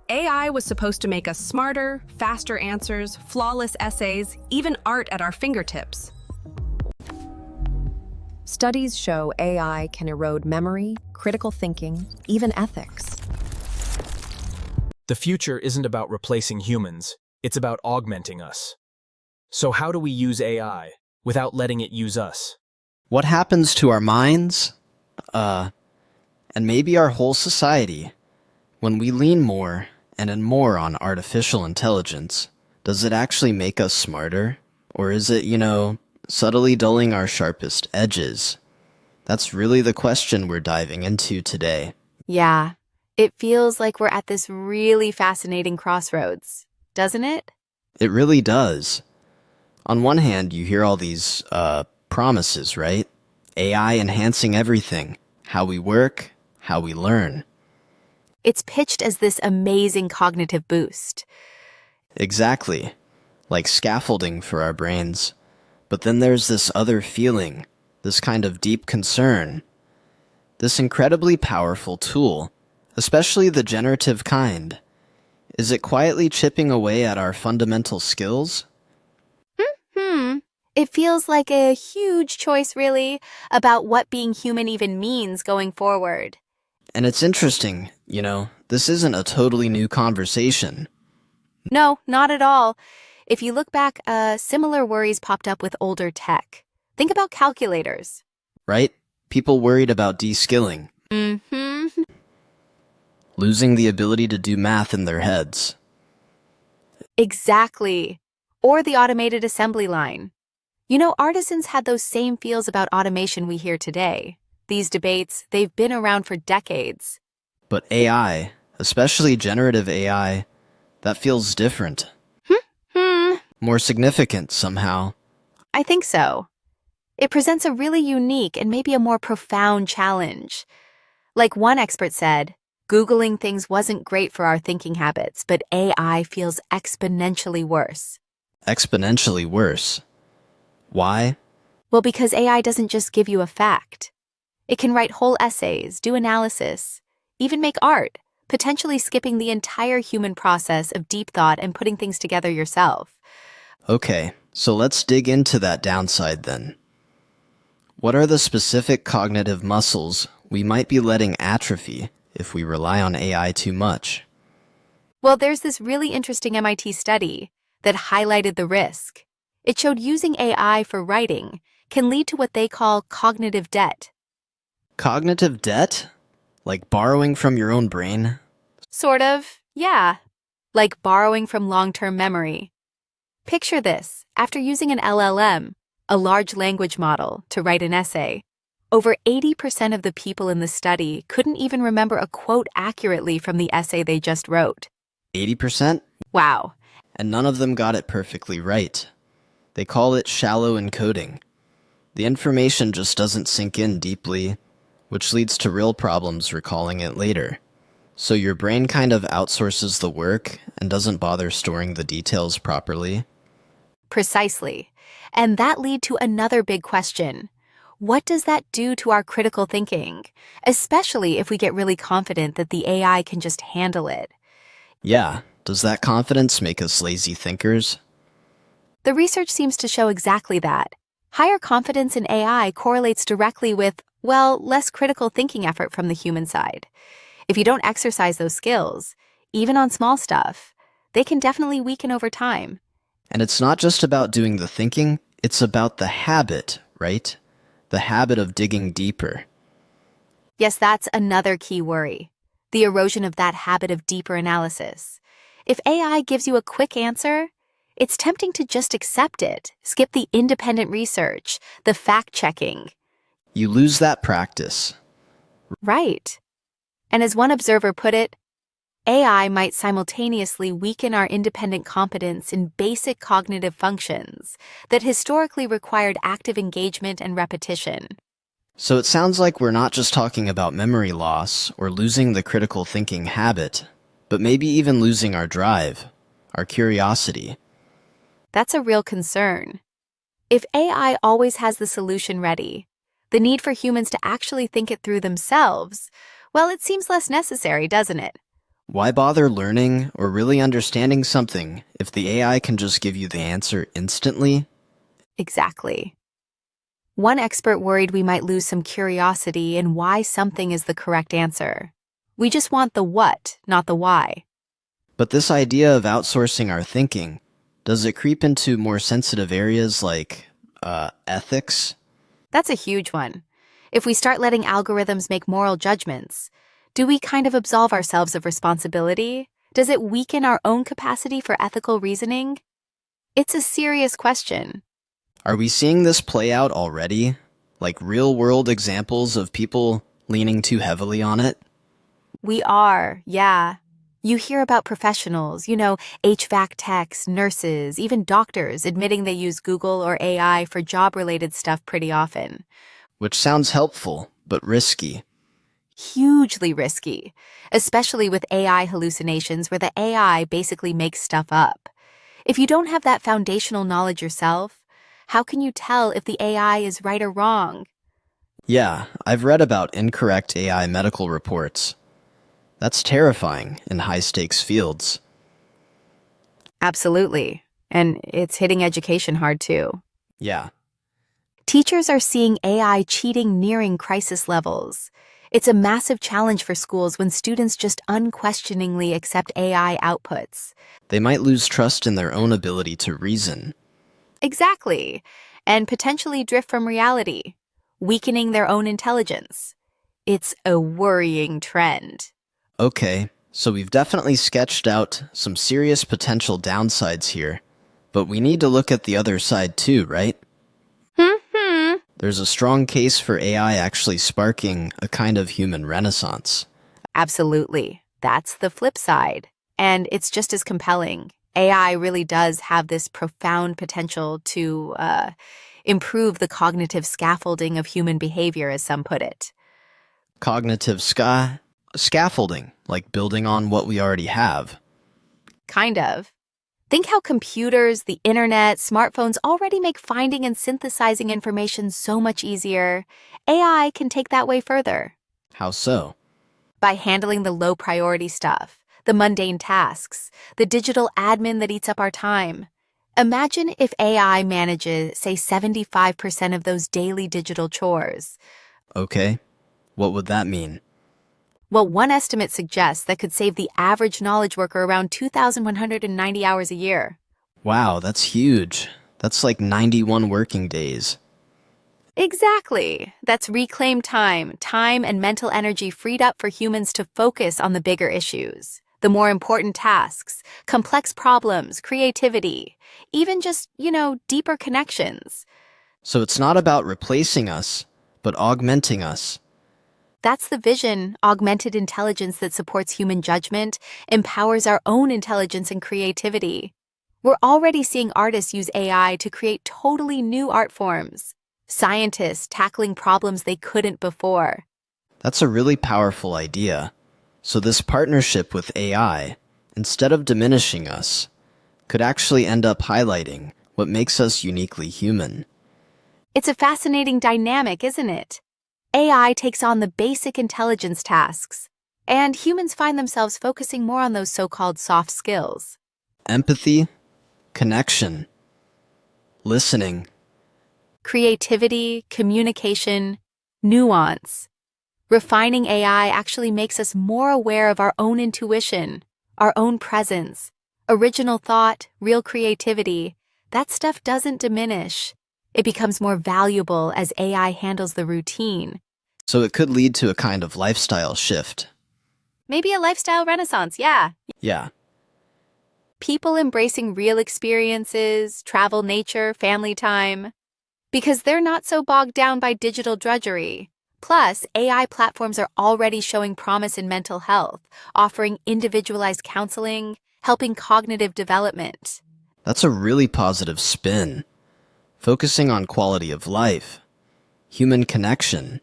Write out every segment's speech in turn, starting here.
AI was supposed to make us smarter, faster answers, flawless essays, even art at our fingertips. Studies show AI can erode memory, critical thinking, even ethics. The future isn't about replacing humans, it's about augmenting us. So how do we use AI without letting it use us? What happens to our minds? And maybe our whole society when we lean more and more on artificial intelligence? Does it actually make us smarter? Or is it, subtly dulling our sharpest edges? That's really the question we're diving into today. Yeah, it feels like we're at this really fascinating crossroads, doesn't it? It really does. On one hand, you hear all these, promises, right? AI enhancing everything. How we work, how we learn. It's pitched as this amazing cognitive boost. Exactly. Like scaffolding for our brains. But then there's this other feeling, this kind of deep concern. This incredibly powerful tool, especially the generative kind. Is it quietly chipping away at our fundamental skills? It feels like a huge choice, really, about what being human even means going forward. And it's interesting, this isn't a totally new conversation. No, not at all. If you look back, similar worries popped up with older tech. Think about calculators. Right? People worried about de-skilling. Mm-hmm. Losing the ability to do math in their heads. Exactly. Or the automated assembly line. Artisans had those same feels about automation we hear today. These debates, they've been around for decades. But AI, especially generative AI, that feels different. More significant somehow. I think so. It presents a really unique and maybe a more profound challenge. Like one expert said, Googling things wasn't great for our thinking habits, but AI feels exponentially worse. Exponentially worse. Why? Well, because AI doesn't just give you a fact. It can write whole essays, do analysis, even make art, potentially skipping the entire human process of deep thought and putting things together yourself. Okay, so let's dig into that downside then. What are the specific cognitive muscles we might be letting atrophy if we rely on AI too much? Well, there's this really interesting MIT study that highlighted the risk. It showed using AI for writing can lead to what they call cognitive debt. Cognitive debt? Like borrowing from your own brain? Sort of, yeah. Like borrowing from long-term memory. Picture this. After using an LLM, a large language model, to write an essay, over 80% of the people in the study couldn't even remember a quote accurately from the essay they just wrote. 80%? Wow. And none of them got it perfectly right. They call it shallow encoding. The information just doesn't sink in deeply, which leads to real problems recalling it later. So your brain kind of outsources the work and doesn't bother storing the details properly. Precisely. And that leads to another big question. What does that do to our critical thinking, especially if we get really confident that the AI can just handle it? Yeah, does that confidence make us lazy thinkers? The research seems to show exactly that. Higher confidence in AI correlates directly with, less critical thinking effort from the human side. If you don't exercise those skills, even on small stuff, they can definitely weaken over time. And it's not just about doing the thinking, it's about the habit, right? The habit of digging deeper. Yes, that's another key worry. The erosion of that habit of deeper analysis. If AI gives you a quick answer, it's tempting to just accept it, skip the independent research, the fact-checking. You lose that practice. Right. And as one observer put it, AI might simultaneously weaken our independent competence in basic cognitive functions that historically required active engagement and repetition. So it sounds like we're not just talking about memory loss or losing the critical thinking habit, but maybe even losing our drive, our curiosity. That's a real concern. If AI always has the solution ready, the need for humans to actually think it through themselves, it seems less necessary, doesn't it? Why bother learning or really understanding something if the AI can just give you the answer instantly? Exactly. One expert worried we might lose some curiosity in why something is the correct answer. We just want the what, not the why. But this idea of outsourcing our thinking, does it creep into more sensitive areas like, ethics? That's a huge one. If we start letting algorithms make moral judgments, do we kind of absolve ourselves of responsibility? Does it weaken our own capacity for ethical reasoning? It's a serious question. Are we seeing this play out already? Like real-world examples of people leaning too heavily on it? We are, yeah. You hear about professionals, HVAC techs, nurses, even doctors admitting they use Google or AI for job-related stuff pretty often. Which sounds helpful, but risky. Hugely risky, especially with AI hallucinations where the AI basically makes stuff up. If you don't have that foundational knowledge yourself, how can you tell if the AI is right or wrong? Yeah, I've read about incorrect AI medical reports. That's terrifying in high-stakes fields. Absolutely. And it's hitting education hard too. Yeah. Teachers are seeing AI cheating nearing crisis levels. It's a massive challenge for schools when students just unquestioningly accept AI outputs. They might lose trust in their own ability to reason. Exactly. And potentially drift from reality, weakening their own intelligence. It's a worrying trend. Okay, so we've definitely sketched out some serious potential downsides here, but we need to look at the other side too, right? There's a strong case for AI actually sparking a kind of human renaissance. Absolutely. That's the flip side. And it's just as compelling. AI really does have this profound potential to improve the cognitive scaffolding of human behavior, as some put it. Cognitive scaffolding, like building on what we already have. Kind of. Think how computers, the internet, smartphones already make finding and synthesizing information so much easier. AI can take that way further. How so? By handling the low-priority stuff, the mundane tasks, the digital admin that eats up our time. Imagine if AI manages, say, 75% of those daily digital chores. Okay, what would that mean? Well, one estimate suggests that could save the average knowledge worker around 2,190 hours a year. Wow, that's huge. That's like 91 working days. Exactly. That's reclaimed time and mental energy freed up for humans to focus on the bigger issues, the more important tasks, complex problems, creativity, even just, deeper connections. So it's not about replacing us, but augmenting us. That's the vision: augmented intelligence that supports human judgment, empowers our own intelligence and creativity. We're already seeing artists use AI to create totally new art forms. Scientists tackling problems they couldn't before. That's a really powerful idea. So this partnership with AI, instead of diminishing us, could actually end up highlighting what makes us uniquely human. It's a fascinating dynamic, isn't it? AI takes on the basic intelligence tasks, and humans find themselves focusing more on those so-called soft skills. Empathy, connection, listening, creativity, communication, nuance. Refining AI actually makes us more aware of our own intuition, our own presence, original thought, real creativity. That stuff doesn't diminish. It becomes more valuable as AI handles the routine. So it could lead to a kind of lifestyle shift. Maybe a lifestyle renaissance, yeah. Yeah. People embracing real experiences, travel, nature, family time. Because they're not so bogged down by digital drudgery. Plus, AI platforms are already showing promise in mental health, offering individualized counseling, helping cognitive development. That's a really positive spin. Focusing on quality of life, human connection.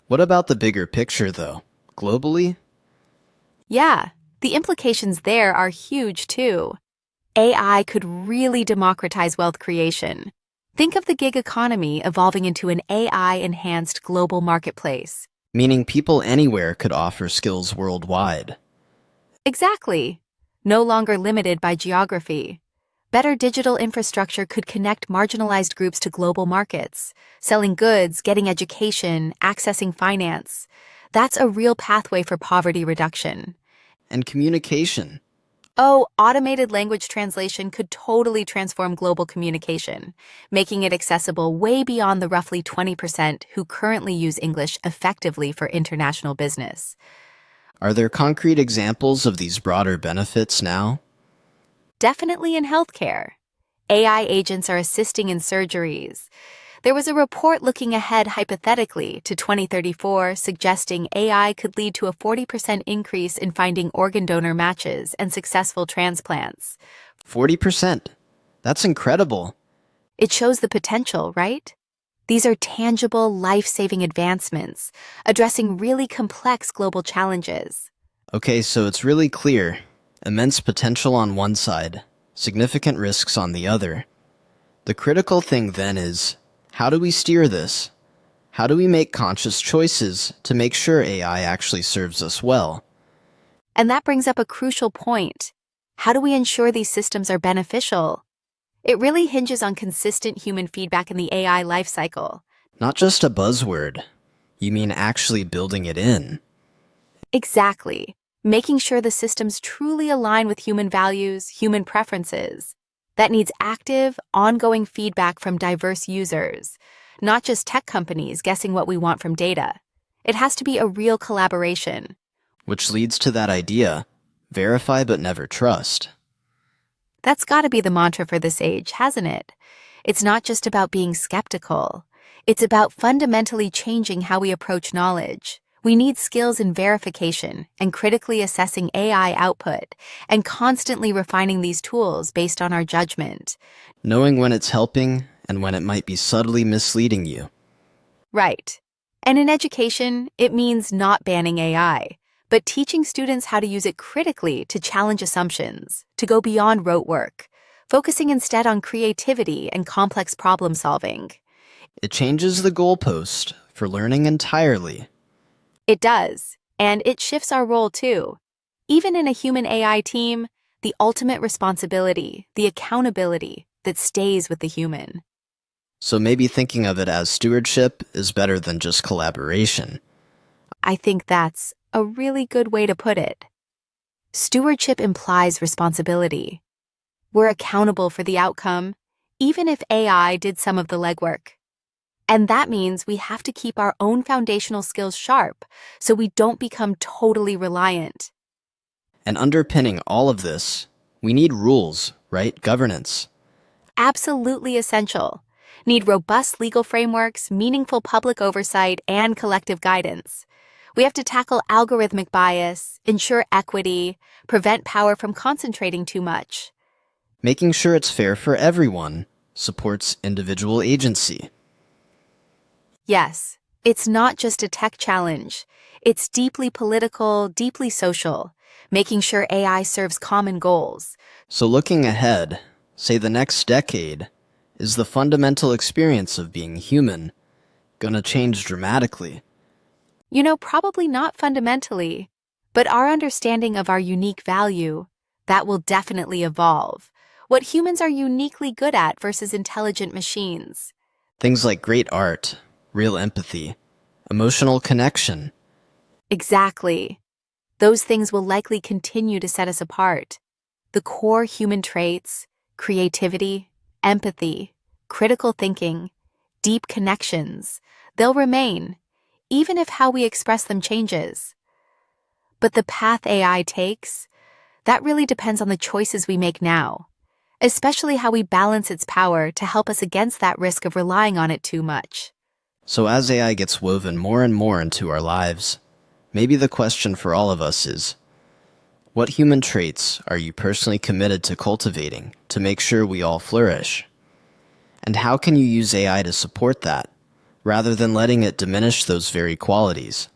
What about the bigger picture, though? Globally? Yeah, the implications there are huge, too. AI could really democratize wealth creation. Think of the gig economy evolving into an AI-enhanced global marketplace. Meaning people anywhere could offer skills worldwide. Exactly. No longer limited by geography. Better digital infrastructure could connect marginalized groups to global markets, selling goods, getting education, accessing finance. That's a real pathway for poverty reduction. And communication. Oh, automated language translation could totally transform global communication, making it accessible way beyond the roughly 20% who currently use English effectively for international business. Are there concrete examples of these broader benefits now? Definitely in healthcare. AI agents are assisting in surgeries. There was a report looking ahead hypothetically to 2034 suggesting AI could lead to a 40% increase in finding organ donor matches and successful transplants. 40%. That's incredible. It shows the potential, right? These are tangible, life-saving advancements, addressing really complex global challenges. Okay, so it's really clear. Immense potential on one side, significant risks on the other. The critical thing then is, how do we steer this? How do we make conscious choices to make sure AI actually serves us well? And that brings up a crucial point. How do we ensure these systems are beneficial? It really hinges on consistent human feedback in the AI lifecycle. Not just a buzzword. You mean actually building it in. Exactly. Making sure the systems truly align with human values, human preferences. That needs active, ongoing feedback from diverse users, not just tech companies guessing what we want from data. It has to be a real collaboration. Which leads to that idea, verify but never trust. That's got to be the mantra for this age, hasn't it? It's not just about being skeptical. It's about fundamentally changing how we approach knowledge. We need skills in verification and critically assessing AI output and constantly refining these tools based on our judgment. Knowing when it's helping and when it might be subtly misleading you. Right. And in education, it means not banning AI, but teaching students how to use it critically to challenge assumptions, to go beyond rote work, focusing instead on creativity and complex problem solving. It changes the goalpost for learning entirely. It does, and it shifts our role too. Even in a human AI team, the ultimate responsibility, the accountability, that stays with the human. So maybe thinking of it as stewardship is better than just collaboration. I think that's a really good way to put it. Stewardship implies responsibility. We're accountable for the outcome, even if AI did some of the legwork. And that means we have to keep our own foundational skills sharp so we don't become totally reliant. And underpinning all of this, we need rules, right? Governance. Absolutely essential. Need robust legal frameworks, meaningful public oversight, and collective guidance. We have to tackle algorithmic bias, ensure equity, prevent power from concentrating too much. Making sure it's fair for everyone supports individual agency. Yes, it's not just a tech challenge. It's deeply political, deeply social, making sure AI serves common goals. So looking ahead, say the next decade, is the fundamental experience of being human gonna change dramatically? You know, probably not fundamentally, but our understanding of our unique value, that will definitely evolve. What humans are uniquely good at versus intelligent machines. Things like great art, real empathy, emotional connection. Exactly. Those things will likely continue to set us apart. The core human traits, creativity, empathy, critical thinking, deep connections, they'll remain, even if how we express them changes. But the path AI takes, that really depends on the choices we make now, especially how we balance its power to help us against that risk of relying on it too much. So as AI gets woven more and more into our lives, maybe the question for all of us is, what human traits are you personally committed to cultivating to make sure we all flourish? And how can you use AI to support that, rather than letting it diminish those very qualities?